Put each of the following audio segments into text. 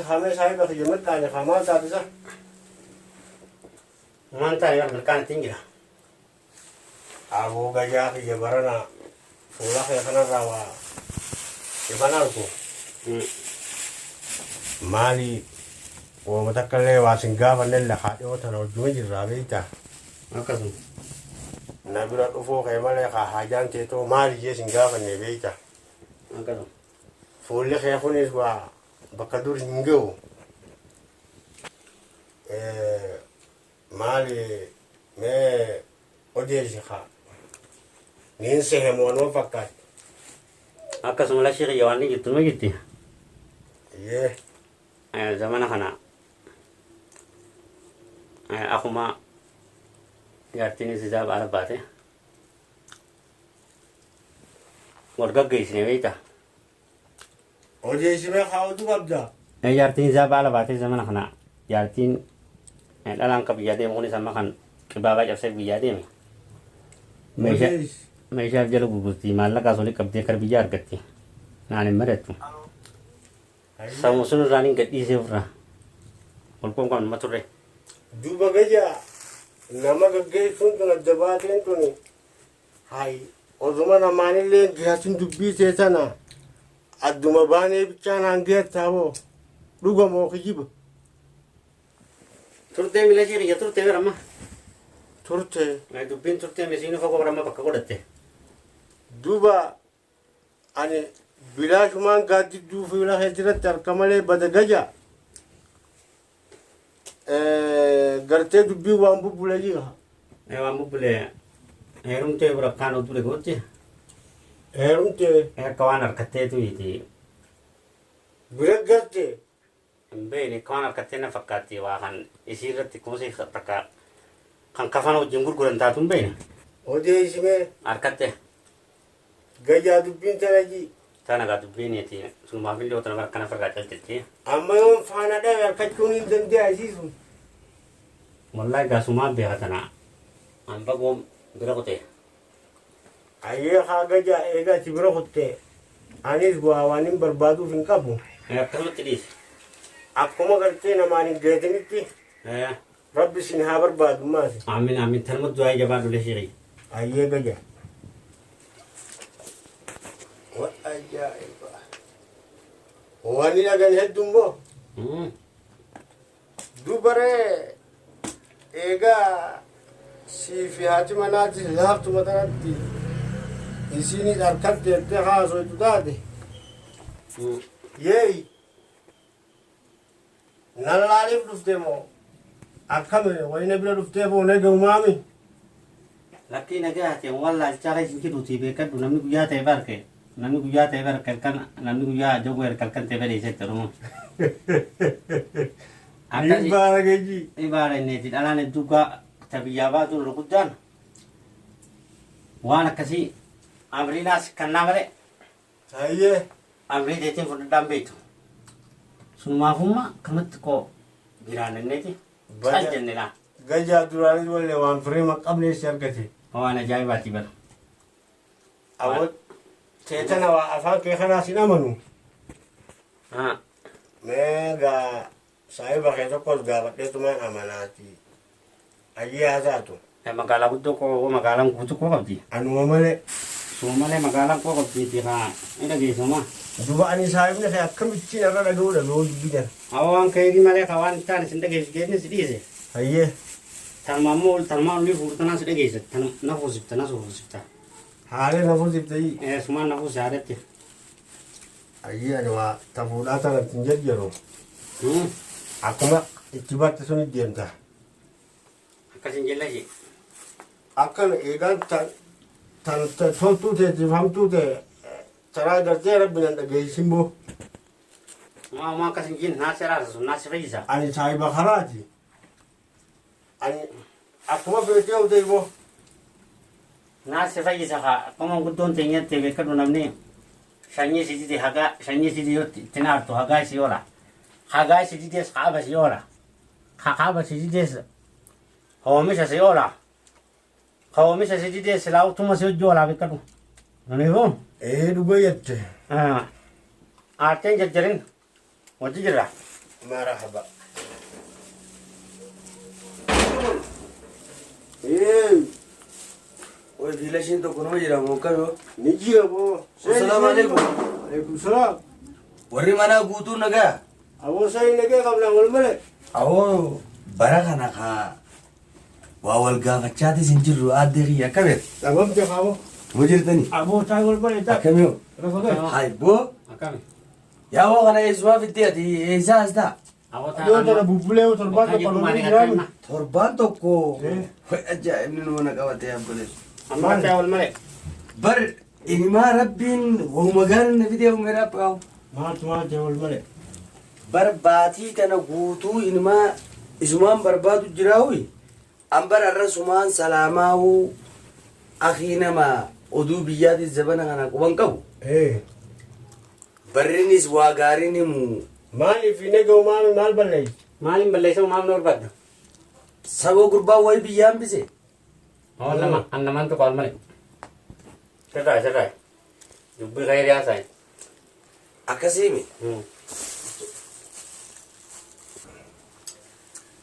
خامس هاي بخي جمد على خامات هذا ما أنت يا رب كان تنجح أبو جاك جبرنا فولا خيرنا روا جبنا لكو مالي ومتكلم واسنجا فنل خاطئ وتنو جونج رابيتا أكثر نبيل أفوق يملك حاجان تيتو مالي جسنجا فنل بيتا أكثر فولا خيرنا سوا بقدر نجو مالي ما أديش خا ننسى همون وفكر أكثر ملا شيء يواني جت ما جتي يه زمان خنا أخو ما يارتيني سجاب على باته ورقة جيسني بيتا أديش ما خاوتو قبضة يارتين زاب على باته زمان خنا يارتين الآن كبيادة مغني سما خان كبابا جبسة بيادة مي أديش मैं शायद जलो गुगुस्ती मालना का सोने कब देखकर भी जार करती नाने मरे तू समोसन रानी गड्डी से उठा उनको कौन मत उड़े दुबा गया नमक गए सुन तो न दबाते तो नहीं हाय और ज़माना माने ले गैसिन दुबी से ऐसा ना अदुमा बाने बिचाना अंधेर था वो रुका मौके जीव तुरते मिले जी ये तुरते रम्मा तुरते मैं दुबिन तुरते में सीने फको रम्मा पक्का को डरते दुबा अने बिलाश मान गाती दुफिला है तेरा तरकमले बदगजा गरते दुबी वांबू बुलेगी मैं वामु बुले हेरुम ते बरकान उतरे गोते हेरुम ते कवान रखते तू ही थी बिरक गरते बेने कवान रखते ना फक्काती वाहन इसी रत्ती कौन से तका kan kafan ujung gurguran tatum be ओदे इसमें arkate गया दुबिन तेराजी tana ga dubbe ne ti sun ma bin dota na kana farga talti amma yon fana da ya kacuni dande azizu wallahi ga suma be hatana an bago biragote aye ha gaya ega tibro hotte anis gwawanin barbadu fin kabu kamu tidis akuma करते ना मानी गए थे नीति रब्बी सिन्हा बर्बाद मास amin amin thalmut duai jaba dole shiri आइए गया वो आया वानी लगन है तुमको दुबरे एगा सीफियात मनाती लाभ तुम बताती इसी ने दरखत देते हाँ सो तो दादे यही नल्लाली रुफ्ते मो अक्खा में वही ने भी रुफ्ते वो ने गौमामी lakki na ga te walla chara jinki duti be kan namni guya te bar ke namni guya te bar kan namni guya jogo er kan te bari se tero ini bara gaji ibare ne ti ala ne duga tabiya ba tu rukudan wana kasi amrina kanna bare aye amri de tin fun dambe tu sunma humma kamat ko girana ne ti sajenne na गजा दुरानी बोले one frame कबले शेयर करते wana jai bati bar अब चेतन अफा के खना सिना मनु ha मैं गा साहिब के तो कोस गा बटे तुम्हें अमनाती आइए आजा तो magala gudo ko magala gudo ko kabdi अनुमले sumale magala ko kabdi ti ha ina ge suma दुबा अनि साहिब ने अक्कम इच्छी ना लगे वो रोज Bidar awan kai di male kawan tan sinde ge ne sidi se आइए talmamul talmam li furtana sidi ge se tan na fusipta na fusipta हाले नफो जितई suma na fusarete आइए अनवा तफुला ता तिंजल जरो अकमा इतिबात सुनी दियंता akasin jella ji अकन एगन तन तन छोटू थे जिफम तू थे चरा करते रबिन गई सिंबो ma akasin jin na sera su na sira अनि साहिब खराजी अनि अकमा बेटे होते वो na sira isa ka kama gudon tenya te be kadu namni shanye sidi de haga shanye sidi yo tinar to haga si ora haga sidi de sahaba si ora khaba sidi de homi sa si ora homi sa sidi de silau tuma si jola be kadu nani ho ए रुगयते aten jajarin wajira مرحبا. ايه وفي لاشين تكون مجرى موكبه نجي ابو. السلام عليكم. عليكم السلام. وري منا قوتو نجا ابو ساي نجي قبل اول ملك. أو بركة نخا وأول قافتشاتي سنجرو أدري يا كبير تمام تخاو. مجرتني ابو تاي اول ملك. أكمل رفقه. هاي بو Akami. يا هو أنا إسوا في التياتي إزاز دا Ako ta. Yo tara bubule o tarba Baka ko yung palo ni kumain gram. na. تربان توكو إيه. فأجا إنه نقوات يا بوليس Amma tayo wal mali. بر إنما ربين وهم قال نفيديو ميرا باو ما تما اول ملك. بر باتي تنا قوتو إنما إسمان بربادو جراوي أمبر الرسومان سلاماو أخينا ما أدو بياد الزبنة أنا قوان كو ايه برينيس واغاريني مو مالي في نجو مالي مال بلي. Maling balay sa umam nor bad. سبو قربا واي بيام بيسي Oh, ang naman to kal mali. Saray. Dubbi kay riya say. أكاسيمي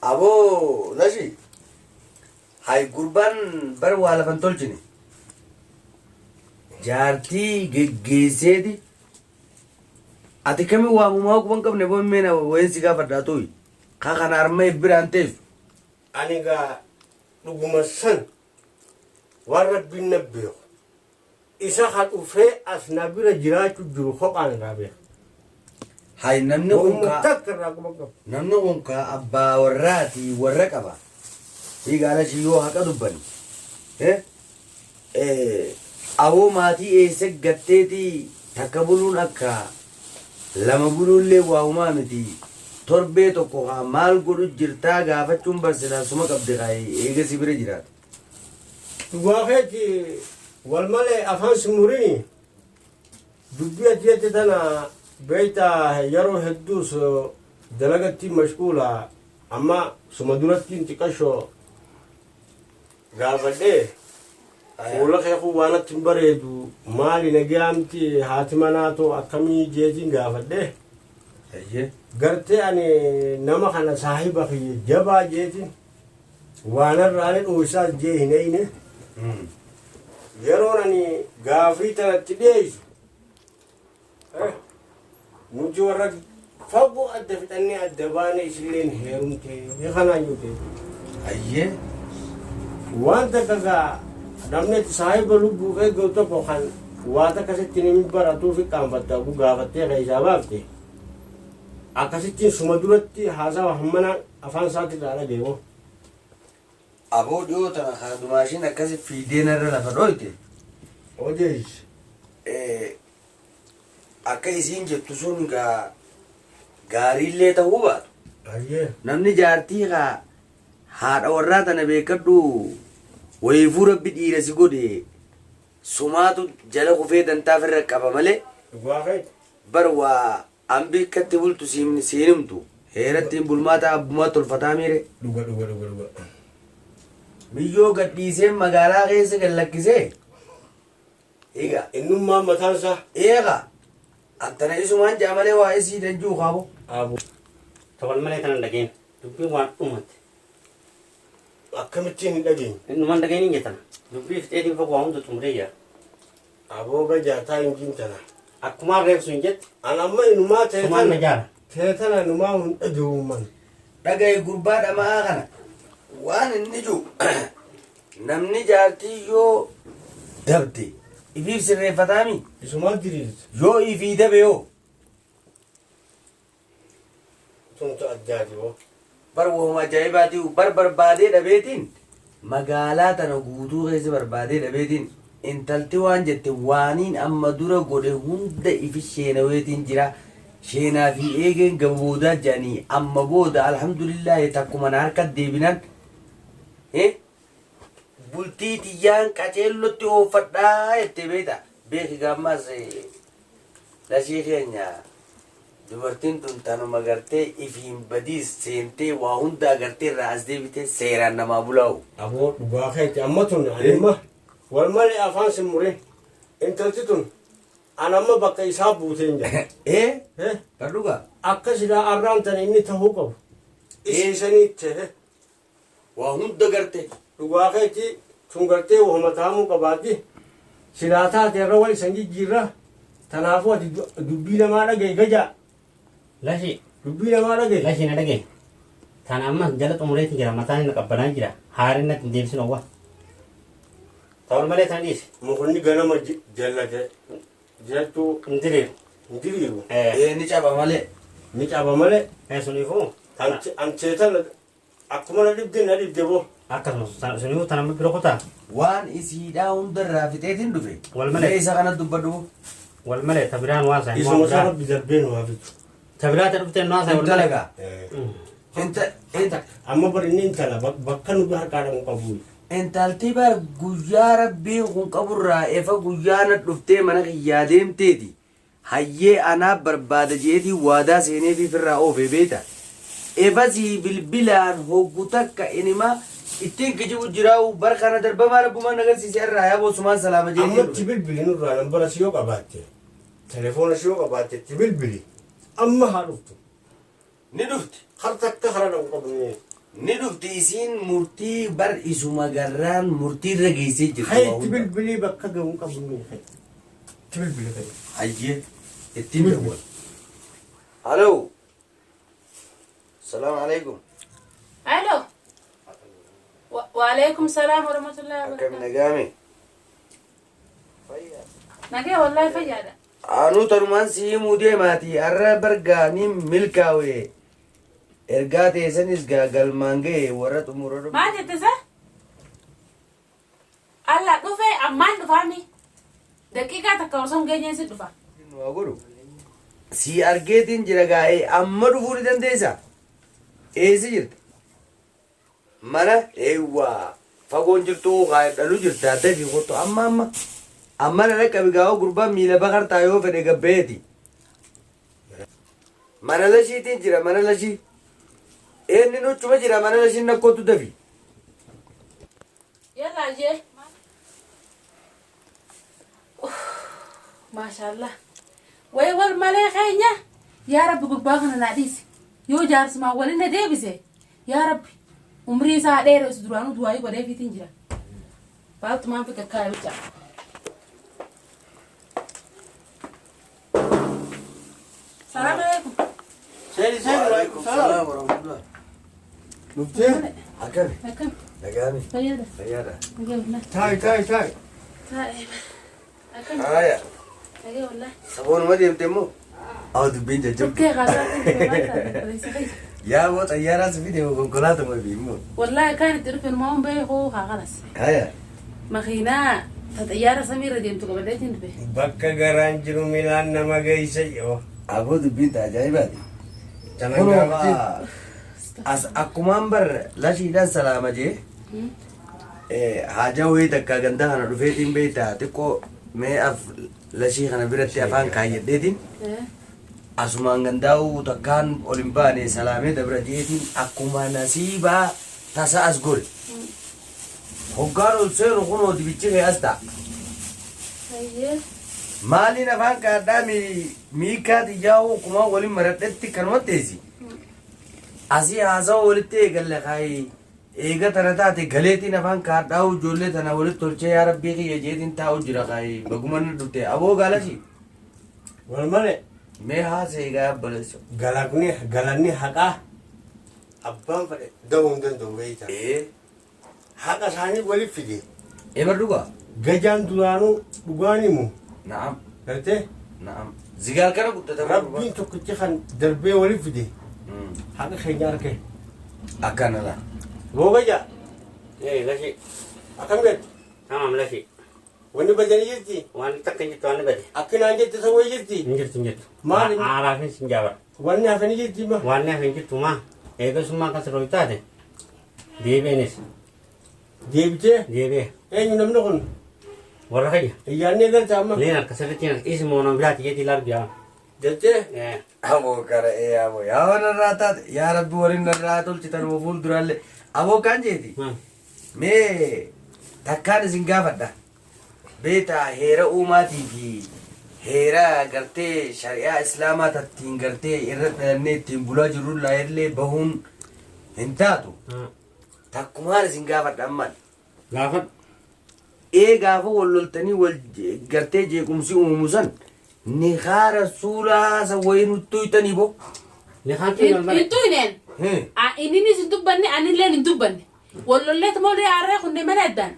أبو نجي هاي قربان بر والا فانتولجني جارتي جيسيدي ati kami waamumaa kuban qabne boon meena wayin sigaa fadhaatuuyi kaa kana arma biraan teessu ani ga dhuguma san waan rabbiin na beeku isa ha dhufee as na bira jiraachuu jiru kophaan irraa beeka. hay namni kun Wamma kaa takka irraa quba qabu. namni kun kaa abbaa warraati warra qaba higaala shiyyoo haqa dubbani aboo maatii eessa gatteetii takka buluun akka lama buluullee waamumaa miti torbee tokko haa maal godhu jirtaa gaafachuun barsiisaa suma qabde kaa eegasi bira jiraata. Dhugaa keetti wal malee afaan simurii dubbii ajjeetti tana beektaa yeroo hedduus dalagatti mashquula amma suma duratti xiqqashoo gaafadhee fuula kee kun waan atti hin bareedu maali nagaamti haati manaatoo akkamii jeetiin gaafadhee gartee ani nama kana saahiba kiyya jabaa jeetiin waanarraani dhuunsaas jee hin eyne yeroon ani gaafii tanatti dhiyeessu nuti warra fagoo adda fixannee adda baane isilleen heerumtee kanaan yoo Ayyee waan takka gaa namni saahiba lubbuu eeggatu tokko kan waan akkasitti namni baratuu fi qaanfattaa kun gaafattee kan isaa baafte akkasittiin suma duratti haasawa hammana afaan isaatti irraa dhageemo. aboo dhiyoo tana haadhumaashiin akkasi fiideen irra lafa dhooyte Odees. akka isiin jettu sun gaariillee ta'uu baatu Ayyee. namni jaartii haa haadha warraa tana beekadhu wayifuu rabbi dhiira si godhe sumaatu jala kufee dantaaf irra qaba malee Dhugaa keeti. bar waa ambii akkatti bultu siinimtu heerattiin bulmaata abbumaa tolfataa miire Dhuga. biyyoo gadhiisee magaalaa keessa gad lakkisee eega Innummaan mataan isaa. eega attana isumaan jaa malee waa isii danjuu qabu Abu. Tawal mali tanan dageen. Dubbi waan dhumate. Akkamittiin hin dhageenye. Innuman dageen hin jetana. Dubbi fixeetiin fagoo waa hunda xumuree jira. Aboo gajaataa hin jintana. Akkumaan reefsu hin jette. An amma inumaa Sumaan na jaara. teetana inumaa hin dhaga'uuman. dhagaye gurbaa dhamaa kana waan inni jiru namni jaartii yoo dabde ifiif sirreeffataami Isumaan diriirta. yoo ifii dabe yoo Tumtu addaati hoo. bar wooma ajaa'ibaati bar barbaadee dhabeetiin magaalaa tana guutuu keessa barbaadee dhabeetiin intalti waan jette waaniin amma dura godhe hunda ifi sheenaweetiin jira sheenaa fi eegeen gaboodaa jedhanii amma booda alhamdulillaahi takkuma na harka deebinan bultii tiyyaan qaceellotti oofadhaa jettee beeta beeki gaammas lashii keenya dubartiin tun tanuma gartee ifiin badiis seentee waa hunda agartee irraa as deebitee seeraan namaa bulaa'u. Aboo dhugaa keeti amma tun anima wal malee afaan simmuree intalti tun anamma bakka isaa buuteen jira. Kan dhugaa? Akka silaa arraan tana inni tahuu qabu. Isiisaniitti Waa hunda gartee. dhugaa keetti tun gartee wahuma taa'amuu qabaatti. Silaa taate irra wal isan jijjiirra. Kanaafuu ati dubbii namaa dhagaye gajaa. Lashi. Dubbii namaa dhagaye. Lashi na dhagaye. Tan amma jala xumureetti jira mataan inni qabbanaa jira. Haariin natti hin deebisin owwa. Ta'ul malee tan dhiisi. Mukunni ganama jallate. Jettuu Hin diriiru. hin diriiru. Ni caba malee. Ni caba malee. Suniifuu. Anceetan akkuma na dhibde boo. Akkasuma suniifuu tan amma bira kutaa. Waan isiidhaa hundarraa fixeetiin dhufe. Wal malee. Isa kana dubbadhu. Wal malee tabiraan waan isaa. Isuma sana bidarbeen waa fitu. Tabiraa ta dhufteen waan isaa wal malee. Intalagaa. Amma bari inni intala bakka nu harkaadhaan qabu. Intalti bar guyyaa rabbii kun qaburraa efa guyyaana dhuftee mana kiyyaa deemteeti. Hayyee anaaf barbaada jeetii waadaa seenee fi firraa oofee beeta. Efasii bilbilaan hoggu takka inima ittiin kijibu jiraa'u bar kana darbamaa rabbumaan agarsiise irraa yaaboo sumaan salaama jeetii. Amma itti bilbili nurraa nambara si yoo qabaatte. Telefoona si yoo qabaatte itti bilbili. Amma haa dhuftu. Ni dhufti. Har takka hara dhabu qabne. Ni dhufti isiin murtii bar isuma garraan murtii irra geessee jirti. Hai itti bilbilii bakka ga'uun qabne. Itti bilbili fa'i. Hayyee ittiin dawwal. Haloo. Salaamu alaikum. Aló. Waalaikum salaam wa rahmatullahi wa Akkam barakatuh. nagaame. Nagee wallahi fayyaadha. Anuu tanumaan si himuu deemaati arra bargaa ni milkaa'e. Ergaa teessanis galmaan ga'e warra xumura dhufu. Maal jette sa? Allah dhufe ammaan dhufaami. Daqiiqaa takka osoo hin geenye si dhufa. Waa godhu. Si argeetiin jira gaa'ee amma dhufuu ni dandeessa. Eessi jirta? Mana eewwaa fagoon jirtu dhalu jirta adda fi kottu amma na dhaqqabi gaa'oo gurbaan miila baqartaa yoo fedhe gabbeeti. Mana lashiitiin jira mana lashii. Eenni nuchuma jira mana lashiin nakkootu dafi. Yalla jee. Maashaallah. Way wal malee keenya. Yaa Rabbi gubbaa kana naa dhiisi. Yoo jaarsuma waliin na deebise. Yaa Rabbi. Umrii isaa dheereessu duraanuu du'aayii godhee fiitiin jira. Baaltumaan fi kakkaa'e bicha. Salaam alaikum. Seeri Waalaikum salaam warahmatullah. Nuftee? Akkami? Akkam. Nagaami. Fayyada. Fayyaadha. Nagee wallahi. Taa'e. Akkam. Haaya. Nagee wallahi. Saboonuma deemte immoo? Haa dubbiin jajjabdu. Tukkee haasaa. Yaa moo xayyaaraa si fide konkolaatuma fi immoo? Wallahi kan itti dhufe numaa humbee hoo haa kanas. Haaya. Makiinaa ta xayyaara samiirra deemtu qabadheetiin dhufe. Bakka garaan jiru milaan nama geessa yoo. Aboo dubbiin ta ajaa'ibaati. Kana Kunoo gaafti. as akkumaan bar lashiidhaan salaama jee haajaa wayii takka ganda kana dhufeetiin beektaa xiqqoo mee lashii kana biratti afaan kaayyadheetiin asumaan gandaa'uu takkaan ol hin baane salaamee dabra jeetiin akkuma nasiibaa tasa as gol hoggaan ol seenu kunoo dibichi kee as ta'a. Maaliin afaan kaadhaa miikaa xiyyaa'uu kumaan waliin maradhetti kanuma teessi. Asii haasawa walitti eegalle kaayee eega tana taate galeetiin afaan kaadhaa'uu ijoollee tana walitti tolchee yaa rabbii kiyya jeetiin taa'u jira kaayee bagumanna dhuftee aboo gaalashi. Wal malee Mee haasa eegaa baleessu. galanni haqaa abbaan fedhe da'uu hin danda'u beeyta. Haqa isaanii waliif fide. Eebar dhugaa? Gajaan duraanuu dhugaan himu. Na'am. Gartee Na'am. Zigaal kana guddatamaa rabbiin tokkichi kan darbee waliif fide. Haqa keenya harkee. Akkanadha. Googaja Lashi. akkam jettu Tamam lashi. wanni badanii jirti Waan takka hin jirtu waan bade. akkinaan jette sawwee jirti Hin jirtu. Maali? Aaraafin sin jaabara. wanni hafanii jirti ma Waan neef hin jirtu maa. Eegasummaa kan sirrii taate. Deebi'eenis. deebitee Deebi'ee. eenyu namni kun Warra kayya. iyyaannee galta amma Leen akkasirratti isi moonan biraati jeetii larbiyaa. jettee Aboo kana aboo yaa wanarraa taate yaa rabbi waliin narraa tolchitan moo fuulduraallee aboo kaan jeeti. Mee takkaan isin gaafadha. Beetaa heera uumaatii fi heeraa gartee shari'aa islaamaa tattiin gartee irra dhalannee ittiin bulaa jirru laayillee bahuun hin taatu. Takkumaan isin gaafadha ammaan. Gaafadhu. Gaafa wal loltanii wal gartee jeequmsi uumamu san ni haara suuraa san wayii nutti tuytanii boo. Liqaan tuynan malee. Hin tuyneen. Inninis hin dubbanne anilleen hin dubbanne. Wallolleet moolee aarree kunne mana addaan.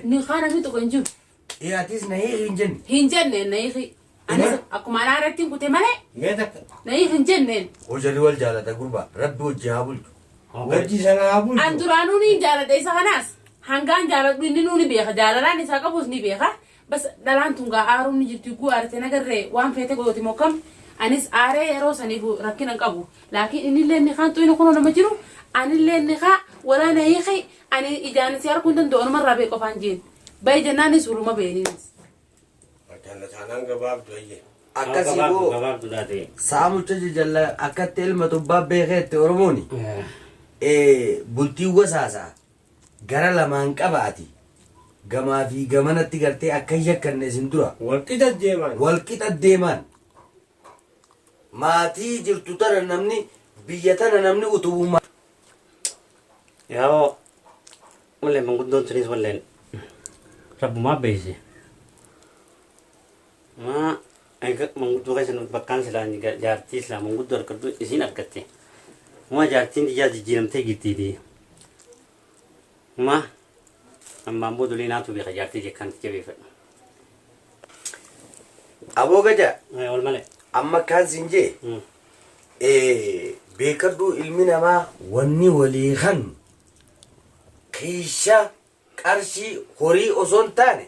Ni kaan namni tokko hin jiru. Atis na hiiki hin jenne. Hin jenneen na hiiki. Anis akkuma anaarratti hin kute malee. Na hiiki hin jenneen. Hojarri wal jaalata gurbaa rabbi wajji haa bulchu. Wajji sana haa bulchu. An duraanuu ni jaaladha isa kanaas. Hangaan jaaladhu inni nuuni beeka jaalalaan isaa qabus ni beeka. Bas dhalaan tungaa aaruun ni jirti guu aartee nagarree waan feete gooti mokkam. Anis aaree yeroo saniif rakkina qabu. Laakiin innillee ni kaan tuyni kunoo nama jiru. Anillee ni kaa walaa na hiiki. Ani ijaan si arguun danda'u onumarraa bee qofaan jeen. Bayi jennaanis uluma beeninis. Jaallataan gabaabdu ayye. Akkasii boo gabaabdu daatee. saamucha jajalla akkatti ilma tubbaa beekeette oromooni. Bultii wasaasaa gara lamaan qabaati. Gamaa fi gamanatti gartee akka yakkanne isin dura. Walqixa deeman. Walqixa deeman. Maatii jirtu tana namni biyya tana namni utubummaa. Yaa'oo wallee manguddoon sunis walleen rabbumaa beeyse. Maa manguddoo keessan bakkaan silaan jaartii silaa manguddoo argattu isiin argatte. Maa jaartiin xiyyaa jijjiiramtee gittiiti. Maa ammaan booda naatu beeka jaartii jekkanitti jabeeffadhu. Aboo gaja Wal malee. amma kaan siin jee beekadhu ilmi namaa wanni walii kan kiisha qarshii horii osoo hin taane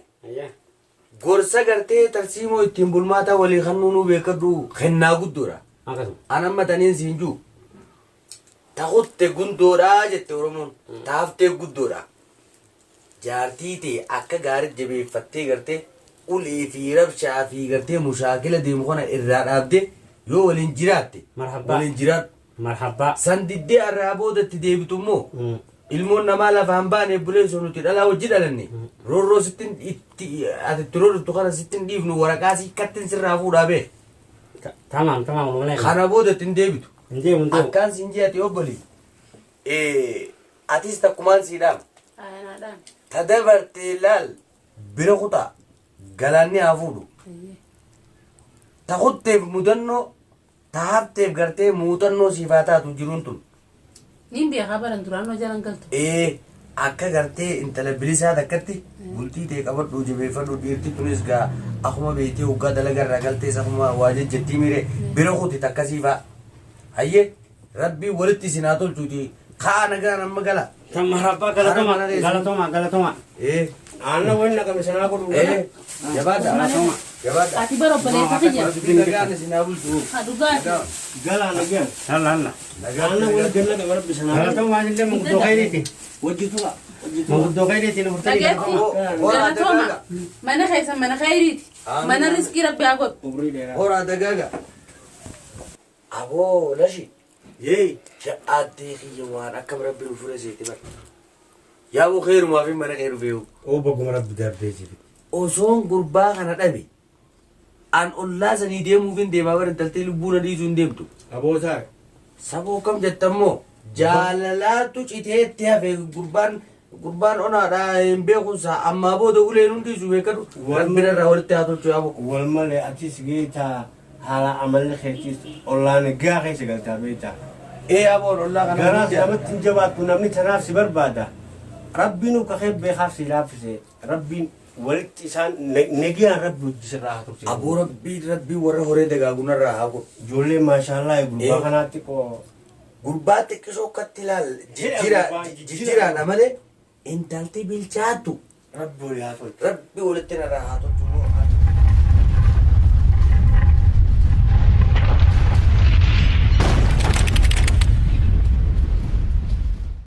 gorsa gartee tarsiimoo ittiin bulmaata walii kan nuunuu beekadhu kennaa guddoodha. Akkasuma. Anamma taniin siin juu taqutte gundoodhaa jette oromoon taaftee guddoodha. Jaartii ta'e akka gaariitti jabeeffattee gartee ulee fi rabshaa fi gartee mushaakila deemu kana irraa dhaabde yoo waliin jiraatte Marhabbaa. waliin jiraadhu. Marhabbaa. San diddee irraa boodatti deebitu immoo ilmoon namaa lafaan baane buleessoo nuti dhalaa wajji dhalanne roorroo sittin itti ati roorritu kana sittin dhiifnu waraqaa si kattin sirraa fuudhaa bee. Tamam wal malee. Kana boodatti hin deebitu. Hin deemu. Akkaan siin jee ati obboli. Atis takkumaan siidhaam. Ayanaadhaan. Tadabartee laal bira kutaa galaanni haa fuudhu. Takutteef mudannoo tahabteef gartee muuxannoo siifaa taatu jiruun tun. Nin beekaa baran duraanoo jalan galtu. Akka gartee intala bilisaa takkatti bultii ta'e qabadhu jabeeffadhu dhiirti tunis gaa akkuma beektee hoggaa dalagarraa galtees akkuma waa jejjettii miire bira kuti takkasiifaa. Hayyee rabbii walitti isin haa tolchuuti kaa nagaan amma gala. Kan marhabbaa galatoma. Aannan wani naqame sanaa godhu. Jabaadha. Jabaadha. Ati bara obboleeffate jira. Rabbii nagaan isin haa bulchu. Ha dhugaati. Galaa nagaan. Halla. Aannan wani ganna qaba rabbi sanaa. Galatoma illee manguddoo kayriiti. Wajji tura. Manguddoo kayriiti na furtanii Dhageetti. Galatooma. Mana keessan mana khayriiti. Mana riskii rabbi haa godhu. Umrii dheeraa. Horaa dagaaga. Aboo lashi. Yee. Sha'aattee kiyya waan akkam rabbi nu fure seeti bara. Yaaboo keerumaa fi mana keeru fe'u. Oo baguma rabbi darbee jiru. Osoon gurbaa kana dhabe an ollaa sanii deemuuf hin deemaa bara intaltee lubbuu na dhiisuu hin deemtu. Abootaa. Saboo kam jettammoo jaalalaatu citeetti hafe gurbaan onaadhaa hin beekumsa ammaa booda uleen hundiisu beekadu rabbina irraa walitti haa tolchu yaaboo. Wal malee atis geetaa haala amalli keetis ollaan gaa keessa galtaa beektaa. Yaaboon ollaa kana Garaas namatti hin jabaattu namni tanaaf si barbaada. Rabbiin kakee beekaaf si laaffise. Rabbiin walitti isaan negiyaan rabbi hojjisirraa haa turte. aboo rabbii warra horee dagaagunarraa haa godhu. Ijoollee maashaallah gurbaa kanaatti koo. Gurbaa xiqqisoo akkatti ilaal jijjiiraadha malee intalti bilchaattu Rabbi wali haa tolchu. rabbi walitti narraa haa tolchu.